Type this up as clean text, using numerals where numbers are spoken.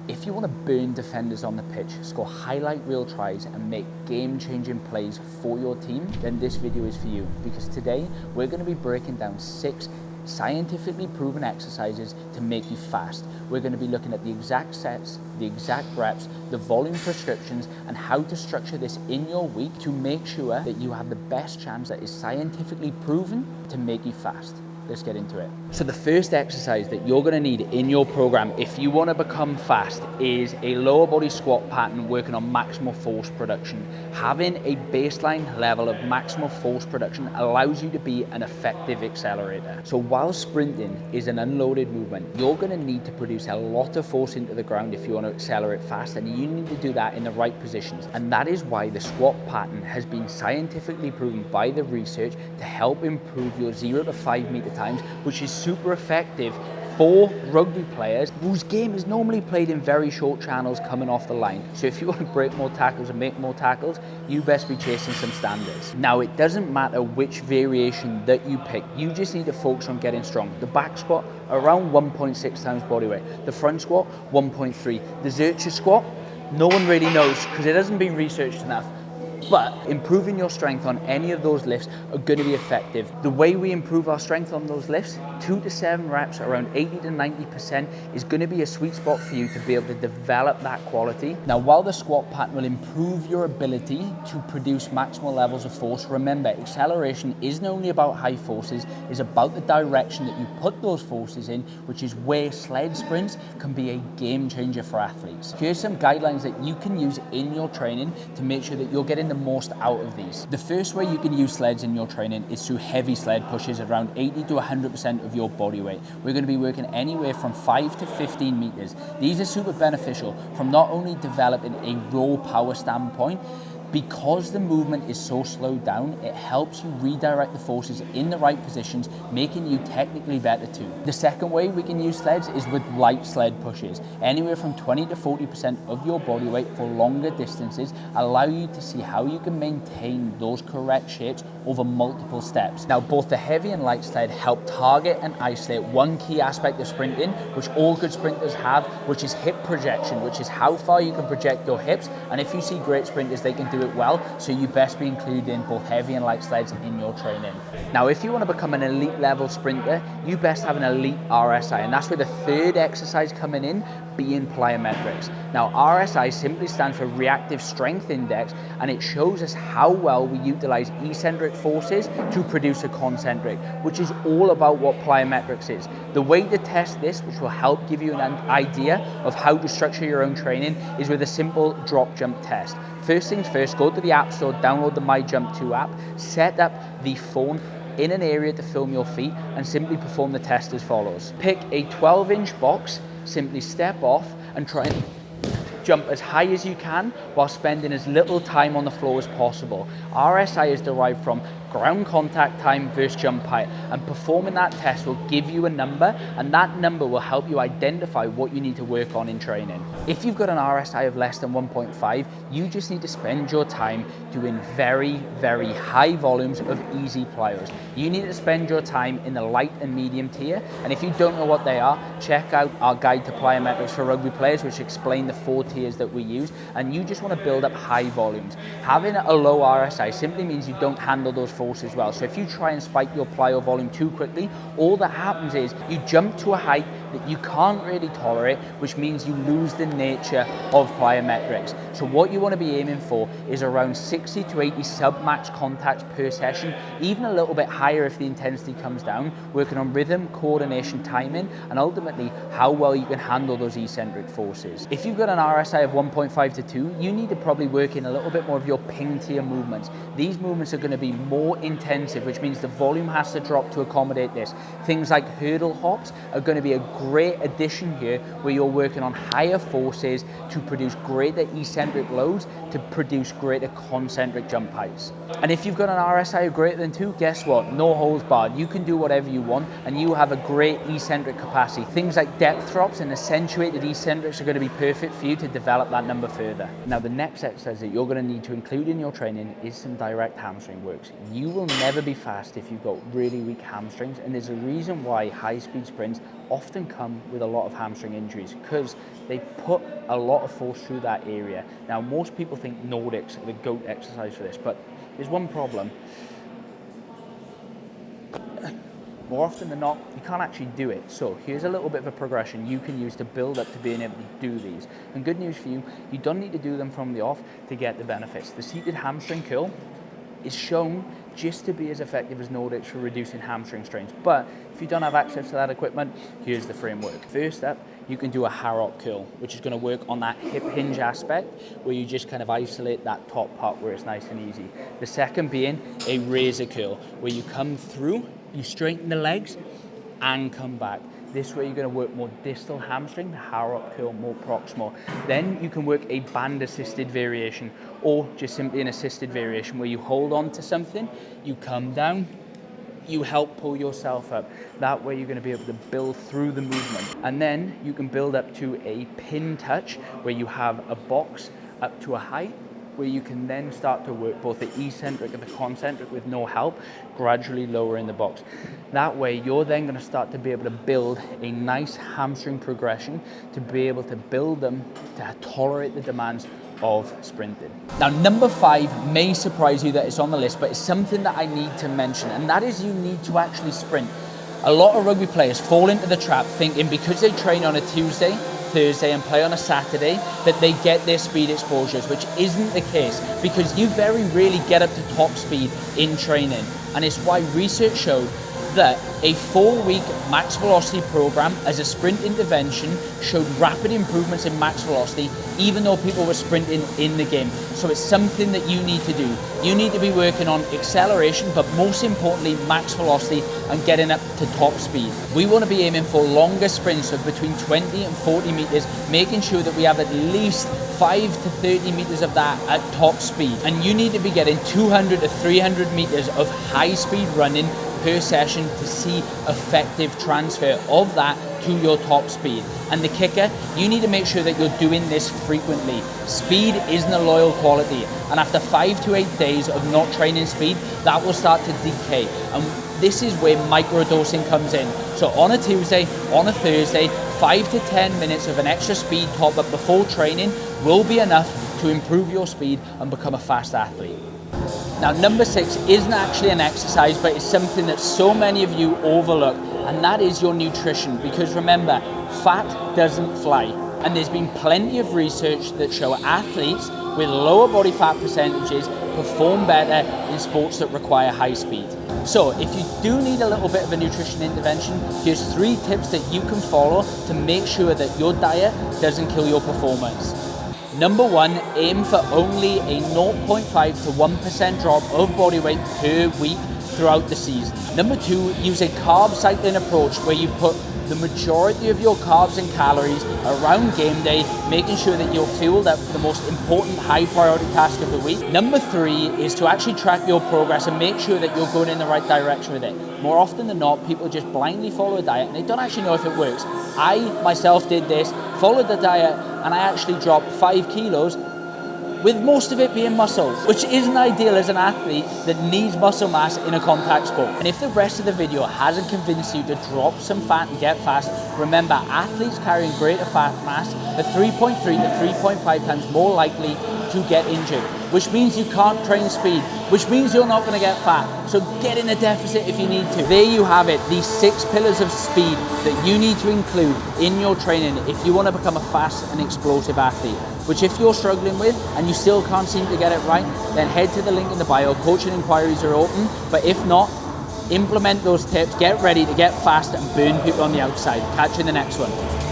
If you want to burn defenders on the pitch, score highlight reel tries and make game-changing plays for your team, then this video is for you, because today we're going to be breaking down 6 scientifically proven exercises to make you fast. We're going to be looking at the exact sets, the exact reps, the volume prescriptions, and how to structure this in your week to make sure that you have the best chance that is scientifically proven to make you fast. Let's get into it. So the first exercise that you're gonna need in your program if you wanna become fast is a lower body squat pattern working on maximal force production. Having a baseline level of maximal force production allows you to be an effective accelerator. So while sprinting is an unloaded movement, you're gonna need to produce a lot of force into the ground if you wanna accelerate fast, and you need to do that in the right positions. And that is why the squat pattern has been scientifically proven by the research to help improve your 0 to 5 meter times, which is super effective for rugby players whose game is normally played in very short channels coming off the line. So if you want to break more tackles and make more tackles, you best be chasing some standards. Now, it doesn't matter which variation that you pick, you just need to focus on getting strong. The back squat, around 1.6 times body weight. The front squat, 1.3. The Zercher squat, no one really knows because it hasn't been researched enough. But improving your strength on any of those lifts are going to be effective. The way we improve our strength on those lifts, 2 to 7 reps, around 80 to 90% is going to be a sweet spot for you to be able to develop that quality. Now, while the squat pattern will improve your ability to produce maximal levels of force, remember, acceleration isn't only about high forces, it's about the direction that you put those forces in, which is where sled sprints can be a game changer for athletes. Here's some guidelines that you can use in your training to make sure that you're getting the most out of these. The first way you can use sleds in your training is through heavy sled pushes around 80 to 100% of your body weight. We're going to be working anywhere from 5 to 15 meters. These are super beneficial from not only developing a raw power standpoint, because the movement is so slowed down, it helps you redirect the forces in the right positions, making you technically better too. The second way we can use sleds is with light sled pushes. Anywhere from 20 to 40% of your body weight for longer distances allow you to see how you can maintain those correct shapes over multiple steps. Now, both the heavy and light sled help target and isolate one key aspect of sprinting, which all good sprinters have, which is hip projection, which is how far you can project your hips. And if you see great sprinters, they can do it well, so you best be including both heavy and light sleds in your training. Now, if you want to become an elite level sprinter, you best have an elite RSI, and that's where the third exercise coming in, being plyometrics. Now, RSI simply stands for Reactive Strength Index, and it shows us how well we utilize eccentric forces to produce a concentric, which is all about what plyometrics is. The way to test this, which will help give you an idea of how to structure your own training, is with a simple drop jump test. First things first, go to the App Store, download the My Jump 2 app, set up the phone in an area to film your feet, and simply perform the test as follows. Pick a 12-inch box, simply step off and try and jump as high as you can while spending as little time on the floor as possible. RSI is derived from ground contact time versus jump height, and performing that test will give you a number, and that number will help you identify what you need to work on in training. If you've got an RSI of less than 1.5, you just need to spend your time doing very, very high volumes of easy plyos. You need to spend your time in the light and medium tier, and if you don't know what they are, check out our guide to plyometrics for rugby players, which explain the 4 tiers that we use, and you just want to build up high volumes. Having a low RSI simply means you don't handle those forces well. So if you try and spike your plyo volume too quickly, all that happens is you jump to a height that you can't really tolerate, which means you lose the nature of plyometrics. So what you want to be aiming for is around 60 to 80 sub-max contacts per session, even a little bit higher if the intensity comes down, working on rhythm, coordination, timing, and ultimately how well you can handle those eccentric forces. If you've got an RSI of 1.5 to 2, you need to probably work in a little bit more of your ping tier movements. These movements are going to be more intensive, which means the volume has to drop to accommodate this. Things like hurdle hops are going to be a great addition here, where you're working on higher forces to produce greater eccentric loads to produce greater concentric jump heights. And if you've got an RSI of greater than 2, guess what? No holds barred. You can do whatever you want, and you have a great eccentric capacity. Things like depth drops and accentuated eccentrics are going to be perfect for you to develop that number further. Now, the next exercise that you're going to need to include in your training is some direct hamstring works. You will never be fast if you've got really weak hamstrings, and there's a reason why high-speed sprints often come with a lot of hamstring injuries because they put a lot of force through that area. Now, most people think Nordics are the GOAT exercise for this, but there's one problem. More often than not, you can't actually do it. So here's a little bit of a progression you can use to build up to being able to do these. And good news for you, you don't need to do them from the off to get the benefits. The seated hamstring curl is shown just to be as effective as Nordics for reducing hamstring strains. But if you don't have access to that equipment, here's the framework. First up, you can do a Harrop curl, which is going to work on that hip hinge aspect where you just kind of isolate that top part where it's nice and easy. The second being a razor curl, where you come through, you straighten the legs and come back. This way you're going to work more distal hamstring, the Harrop curl more proximal. Then you can work a band assisted variation or just simply an assisted variation where you hold on to something, you come down, you help pull yourself up. That way you're going to be able to build through the movement. And then you can build up to a pin touch where you have a box up to a height where you can then start to work both the eccentric and the concentric with no help, gradually lowering the box. That way, you're then going to start to be able to build a nice hamstring progression to be able to build them to tolerate the demands of sprinting. Now, number 5 may surprise you that it's on the list, but it's something that I need to mention, and that is you need to actually sprint. A lot of rugby players fall into the trap thinking because they train on a Tuesday, Thursday and play on a Saturday that they get their speed exposures, which isn't the case because you very rarely get up to top speed in training. And it's why research showed that a 4-week max velocity program as a sprint intervention showed rapid improvements in max velocity even though people were sprinting in the game. So it's something that you need to do. You need to be working on acceleration, but most importantly max velocity and getting up to top speed. We want to be aiming for longer sprints of between 20 and 40 meters, making sure that we have at least 5 to 30 meters of that at top speed. And you need to be getting 200 to 300 meters of high speed running per session to see effective transfer of that to your top speed. And the kicker, you need to make sure that you're doing this frequently. Speed isn't a loyal quality, and after 5 to 8 days of not training speed, that will start to decay. And this is where microdosing comes in. So on a Tuesday, on a Thursday, 5 to 10 minutes of an extra speed top up before training will be enough to improve your speed and become a fast athlete. Now, number 6 isn't actually an exercise, but it's something that so many of you overlook, and that is your nutrition. Because remember, fat doesn't fly. And there's been plenty of research that show athletes with lower body fat percentages perform better in sports that require high speed. So if you do need a little bit of a nutrition intervention, here's 3 tips that you can follow to make sure that your diet doesn't kill your performance. Number 1, aim for only a 0.5 to 1% drop of body weight per week throughout the season. Number 2, use a carb cycling approach where you put the majority of your carbs and calories around game day, making sure that you're fueled up for the most important high priority task of the week. Number 3 is to actually track your progress and make sure that you're going in the right direction with it. More often than not, people just blindly follow a diet and they don't actually know if it works. I myself did this, followed the diet, and I actually dropped 5 kilos with most of it being muscle, which isn't ideal as an athlete that needs muscle mass in a contact sport. And if the rest of the video hasn't convinced you to drop some fat and get fast, remember athletes carrying greater fat mass are 3.3 to 3.5 times more likely to get injured, which means you can't train speed, which means you're not going to get fat. So get in a deficit if you need to. There you have it, these 6 pillars of speed that you need to include in your training if you want to become a fast and explosive athlete, which if you're struggling with and you still can't seem to get it right, then head to the link in the bio. Coaching inquiries are open, but if not, implement those tips, get ready to get fast and burn people on the outside. Catch you in the next one.